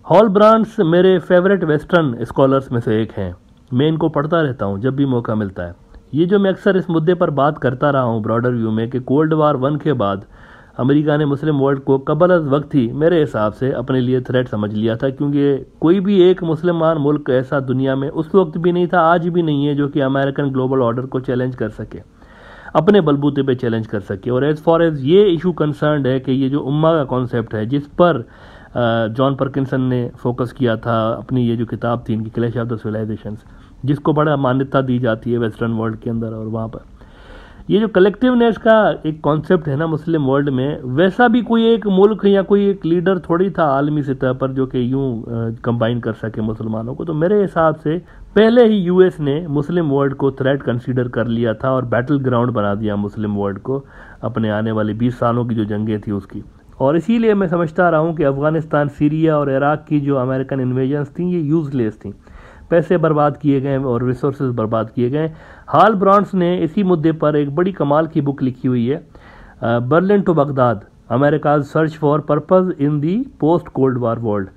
Hall brands मेरे favourite western scholars में से एक हैं। मैं इनको पढ़ता रहता हूँ जब भी मौका मिलता है। ये जो मैं अक्सर इस मुद्दे पर बात करता रहा हूँ ब्रॉडर व्यू में कि कोल्ड वार 1 के बाद अमेरिका ने मुस्लिम वर्ल्ड को कबल अज़ वक्त ही मेरे हिसाब से अपने लिए थ्रेट समझ लिया था, क्योंकि कोई भी एक मुसलमान मुल्क ऐसा दुनिया में उस वक्त भी नहीं था, आज भी नहीं है, जो कि अमेरिकन ग्लोबल ऑर्डर को चैलेंज कर सके, अपने बलबूते पे चैलेंज कर सके। और एज फॉर एज ये इशू कंसर्न है कि ये जो उम्मा का कॉन्सेप्ट है जिस पर जॉन परकिंसन ने फोकस किया था अपनी ये जो किताब थी इनकी क्लैश ऑफ द सिविलाइजेशंस, जिसको बड़ा मान्यता दी जाती है वेस्टर्न वर्ल्ड के अंदर और वहाँ पर, ये जो कलेक्टिवनेस का एक कॉन्सेप्ट है ना मुस्लिम वर्ल्ड में, वैसा भी कोई एक मुल्क या कोई एक लीडर थोड़ी था आलमी सतह पर जो कि यूं कंबाइन कर सके मुसलमानों को। तो मेरे हिसाब से पहले ही यूएस ने मुस्लिम वर्ल्ड को थ्रेट कंसीडर कर लिया था और बैटल ग्राउंड बना दिया मुस्लिम वर्ल्ड को अपने आने वाली 20 सालों की जो जंगें थी उसकी। और इसीलिए मैं समझता रहा हूँ कि अफगानिस्तान, सीरिया और इराक की जो अमेरिकन इन्वेजन्स थी ये यूजलेस थी, पैसे बर्बाद किए गए और रिसोर्सेज बर्बाद किए गए। हॉल ब्रांड्स ने इसी मुद्दे पर एक बड़ी कमाल की बुक लिखी हुई है, Berlin to Baghdad, America's search for purpose in the post cold war world.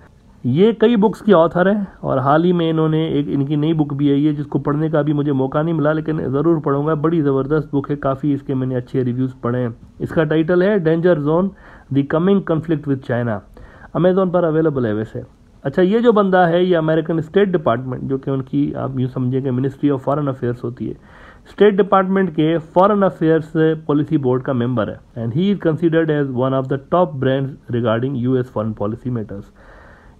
ये कई बुक्स की ऑथर हैं और हाल ही में इन्होंने एक इनकी नई बुक भी आई है जिसको पढ़ने का भी मुझे मौका नहीं मिला, लेकिन ज़रूर पढ़ूंगा। बड़ी ज़बरदस्त बुक है, काफ़ी इसके मैंने अच्छे रिव्यूज़ पढ़े हैं। इसका टाइटल है danger zone the coming conflict with China. Amazon पर अवेलेबल है वैसे। अच्छा, ये जो बंदा है ये अमेरिकन स्टेट डिपार्टमेंट, जो कि उनकी आप यूँ समझिए मिनिस्ट्री ऑफ फॉरेन अफेयर्स होती है, स्टेट डिपार्टमेंट के फॉरेन अफेयर्स पॉलिसी बोर्ड का मेंबर है and he is considered as one of the top brands regarding US foreign policy matters.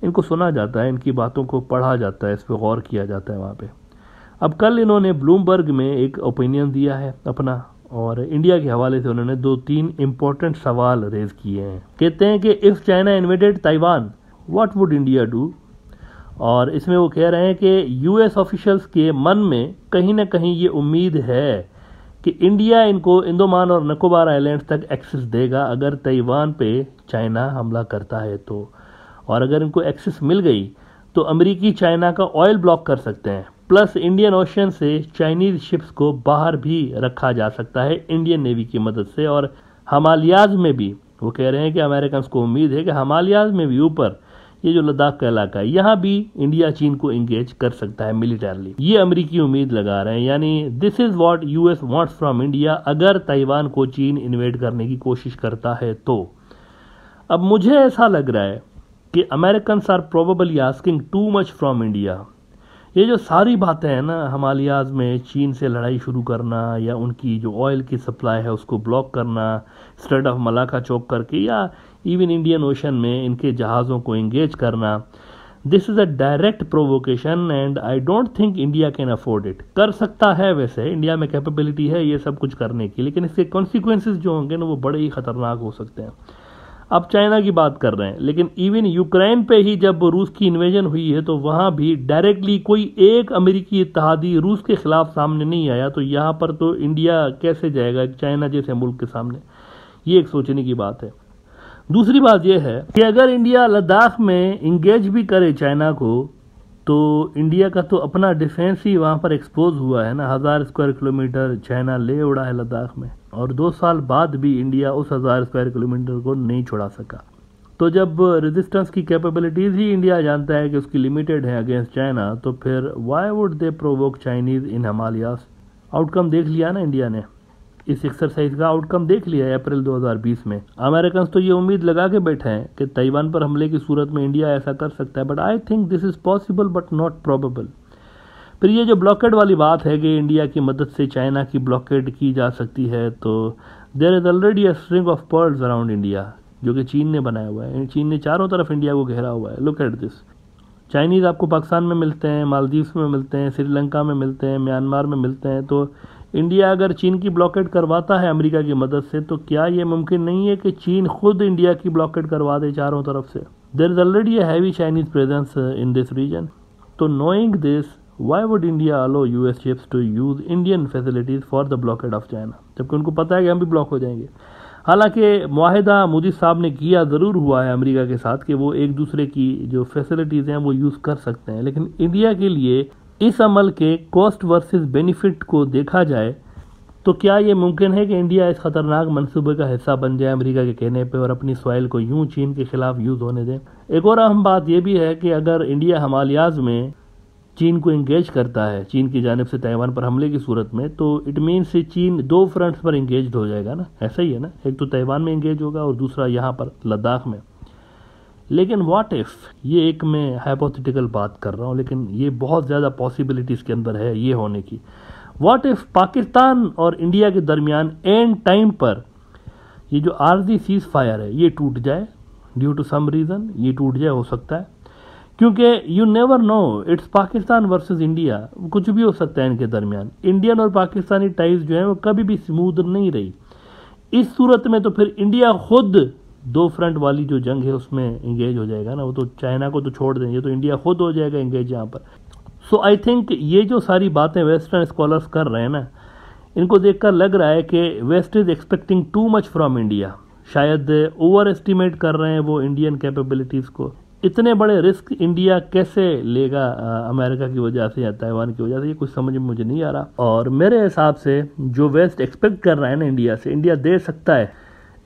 इनको सुना जाता है, इनकी बातों को पढ़ा जाता है, इस पर गौर किया जाता है वहाँ पे। अब कल इन्होंने ब्लूमबर्ग में एक ओपिनियन दिया है अपना, और इंडिया के हवाले से उन्होंने 2-3 इंपॉर्टेंट सवाल रेज किए हैं। कहते हैं कि if China invaded Taiwan what would India do. और इसमें वो कह रहे हैं कि यूएस ऑफिशियल्स के मन में कहीं ना कहीं ये उम्मीद है कि इंडिया इनको इंडोमान और निकोबार आइलैंड्स तक एक्सेस देगा अगर ताइवान पे चाइना हमला करता है तो। और अगर इनको एक्सेस मिल गई तो अमेरिकी चाइना का ऑयल ब्लॉक कर सकते हैं, प्लस इंडियन ओशन से चाइनीज शिप्स को बाहर भी रखा जा सकता है इंडियन नेवी की मदद से। और हिमालयाज में भी वो कह रहे हैं कि अमेरिकन को उम्मीद है कि हिमालयाज में भी ऊपर ये जो लद्दाख का इलाका है यहाँ भी इंडिया चीन को इंगेज कर सकता है मिलिटरली। ये अमेरिकी उम्मीद लगा रहे हैं, यानी this is what US wants from India अगर ताइवान को चीन इन्वेड करने की कोशिश करता है तो। अब मुझे ऐसा लग रहा है कि American are probably asking too much from India. ये जो सारी बातें हैं ना, हिमालयाज में चीन से लड़ाई शुरू करना या उनकी जो ऑयल की सप्लाई है उसको ब्लॉक करना स्ट्रेट ऑफ मलाका चौक करके, या इवन इंडियन ओशन में इनके जहाज़ों को इंगेज करना, this is a direct provocation and I don't think India can afford it. कर सकता है वैसे, इंडिया में कैपेबिलिटी है ये सब कुछ करने की, लेकिन इसके कॉन्सिक्वेंसेस जो होंगे ना वो बड़े ही खतरनाक हो सकते हैं। अब चाइना की बात कर रहे हैं, लेकिन इवन यूक्रेन पे ही जब रूस की इन्वेजन हुई है तो वहाँ भी डायरेक्टली कोई एक अमेरिकी इत्तेहादी रूस के खिलाफ सामने नहीं आया, तो यहाँ पर तो इंडिया कैसे जाएगा चाइना जैसे मुल्क के सामने, ये एक सोचने की बात है। दूसरी बात यह है कि अगर इंडिया लद्दाख में इंगेज भी करे चाइना को तो इंडिया का तो अपना डिफेंस ही वहाँ पर एक्सपोज हुआ है ना। 1000 स्क्वायर किलोमीटर चाइना ले उड़ा है लद्दाख में, और 2 साल बाद भी इंडिया उस 1000 स्क्वायर किलोमीटर को नहीं छुड़ा सका। तो जब रेजिस्टेंस की कैपेबिलिटीज़ ही इंडिया जानता है कि उसकी लिमिटेड है अगेंस्ट चाइना, तो फिर why would they provoke Chinese in Himalayas. Outcome देख लिया ना इंडिया ने, इस एक्सरसाइज का आउटकम देख लिया है अप्रैल 2020 में। अमेरिकन तो ये उम्मीद लगा के बैठे हैं कि ताइवान पर हमले की सूरत में इंडिया ऐसा कर सकता है, but I think this is possible but not probable. फिर ये जो ब्लॉकेड वाली बात है कि इंडिया की मदद से चाइना की ब्लॉकेड की जा सकती है, तो there is already a string of pearls around India जो कि चीन ने बनाया हुआ है। चीन ने चारों तरफ इंडिया को घेरा हुआ है। लुक एट दिस, चाइनीज़ आपको पाकिस्तान में मिलते हैं, मालदीव्स में मिलते हैं, श्रीलंका में मिलते हैं, म्यांमार में मिलते हैं। तो इंडिया अगर चीन की ब्लॉकेड करवाता है अमेरिका की मदद से, तो क्या ये मुमकिन नहीं है कि चीन खुद इंडिया की ब्लॉकेड करवा दे चारों तरफ से। There is already a heavy Chinese presence in this region. तो knowing this, why would India allow US ships to use Indian facilities for the blockade of China, जबकि उनको पता है कि हम भी ब्लॉक हो जाएंगे। हालांकि मुआहिदा मोदी साहब ने किया ज़रूर हुआ है अमेरिका के साथ कि वो एक दूसरे की जो फैसिलिटीज़ हैं वो यूज़ कर सकते हैं, लेकिन इंडिया के लिए इस अमल के कॉस्ट वर्सेस बेनिफिट को देखा जाए तो क्या ये मुमकिन है कि इंडिया इस खतरनाक मंसूबे का हिस्सा बन जाए अमेरिका के कहने पे और अपनी सॉइल को यूं चीन के खिलाफ यूज होने दे? एक और अहम बात यह भी है कि अगर इंडिया हिमालयाज में चीन को इंगेज करता है, चीन की जानिब से ताइवान पर हमले की सूरत में, तो इट मीन्स चीन दो फ्रंट्स पर इंगेज हो जाएगा ना, ऐसा ही है ना, एक तो ताइवान में इंगेज होगा और दूसरा यहाँ पर लद्दाख में। लेकिन व्हाट इफ, ये एक मैं हाइपोथेटिकल बात कर रहा हूँ, लेकिन ये बहुत ज़्यादा पॉसिबिलिटीज़ के अंदर है ये होने की। व्हाट इफ पाकिस्तान और इंडिया के दरमियान एंड टाइम पर ये जो आर्जी सीज फायर है ये टूट जाए, ड्यू टू सम रीज़न ये टूट जाए, हो सकता है, क्योंकि you never know, it's Pakistan versus India, कुछ भी हो सकता है इनके दरमियान। इंडियन और पाकिस्तानी टाइज जो है वो कभी भी स्मूथ नहीं रही। इस सूरत में तो फिर इंडिया खुद दो फ्रंट वाली जो जंग है उसमें इंगेज हो जाएगा ना, वो तो चाइना को तो छोड़ दें, ये तो इंडिया खुद हो जाएगा इंगेज यहाँ पर। सो आई थिंक ये जो सारी बातें वेस्टर्न स्कॉलर्स कर रहे हैं ना, इनको देखकर लग रहा है कि west is expecting too much from India, शायद ओवर एस्टिमेट कर रहे हैं वो इंडियन कैपेबिलिटीज़ को। इतने बड़े रिस्क इंडिया कैसे लेगा अमेरिका की वजह से या ताइवान की वजह से, ये कुछ समझ में मुझे नहीं आ रहा। और मेरे हिसाब से जो वेस्ट एक्सपेक्ट कर रहा है ना इंडिया से, इंडिया दे सकता है,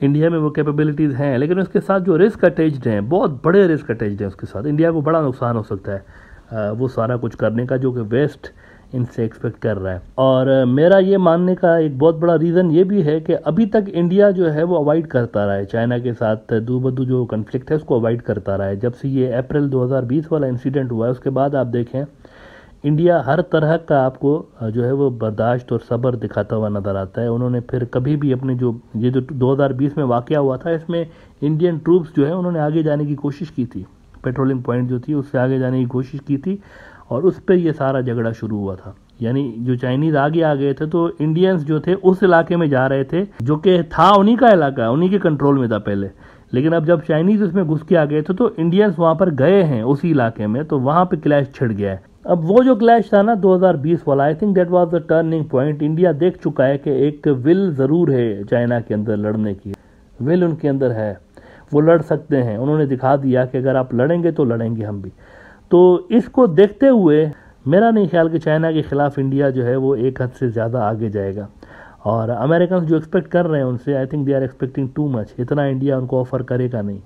इंडिया में वो कैपेबिलिटीज़ हैं, लेकिन उसके साथ जो रिस्क अटैच्ड हैं, बहुत बड़े रिस्क अटैच्ड हैं उसके साथ, इंडिया को बड़ा नुकसान हो सकता है वो सारा कुछ करने का जो कि वेस्ट इनसे एक्सपेक्ट कर रहा है। और मेरा ये मानने का एक बहुत बड़ा रीज़न ये भी है कि अभी तक इंडिया जो है वो अवॉइड करता रहा है चाइना के साथ दूबदू जो कन्फ्लिक्ट है उसको अवॉइड करता रहा है। जब से ये अप्रैल 2020 वाला इंसिडेंट हुआ है उसके बाद आप देखें इंडिया हर तरह का आपको जो है वो बर्दाश्त और सब्र दिखाता हुआ नज़र आता है। उन्होंने फिर कभी भी अपने जो 2020 में वाक़या हुआ था इसमें इंडियन ट्रूप्स जो है उन्होंने आगे जाने की कोशिश की थी, पेट्रोलिंग पॉइंट जो थी उससे आगे जाने की कोशिश की थी और उस पर यह सारा झगड़ा शुरू हुआ था। यानी जो चाइनीज़ आगे आ गए थे तो इंडियंस जो थे उस इलाके में जा रहे थे जो कि था उन्हीं का इलाका, उन्हीं के कंट्रोल में था पहले, लेकिन अब जब चाइनीज़ उसमें घुस के आ गए थे तो इंडियंस वहाँ पर गए हैं उसी इलाके में, तो वहाँ पे क्लैश छिड़ गया है। अब वो जो क्लैश था ना 2020 वाला, I think that was the turning point. India देख चुका है कि एक विल ज़रूर है चाइना के अंदर लड़ने की, विल उनके अंदर है, वो लड़ सकते हैं। उन्होंने दिखा दिया कि अगर आप लड़ेंगे तो लड़ेंगे हम भी। तो इसको देखते हुए मेरा नहीं ख्याल कि चाइना के ख़िलाफ़ इंडिया जो है वो एक हद से ज़्यादा आगे जाएगा। और अमेरिकन जो एक्सपेक्ट कर रहे हैं उनसे, I think they are expecting too much, इतना इंडिया उनको ऑफ़र करेगा नहीं।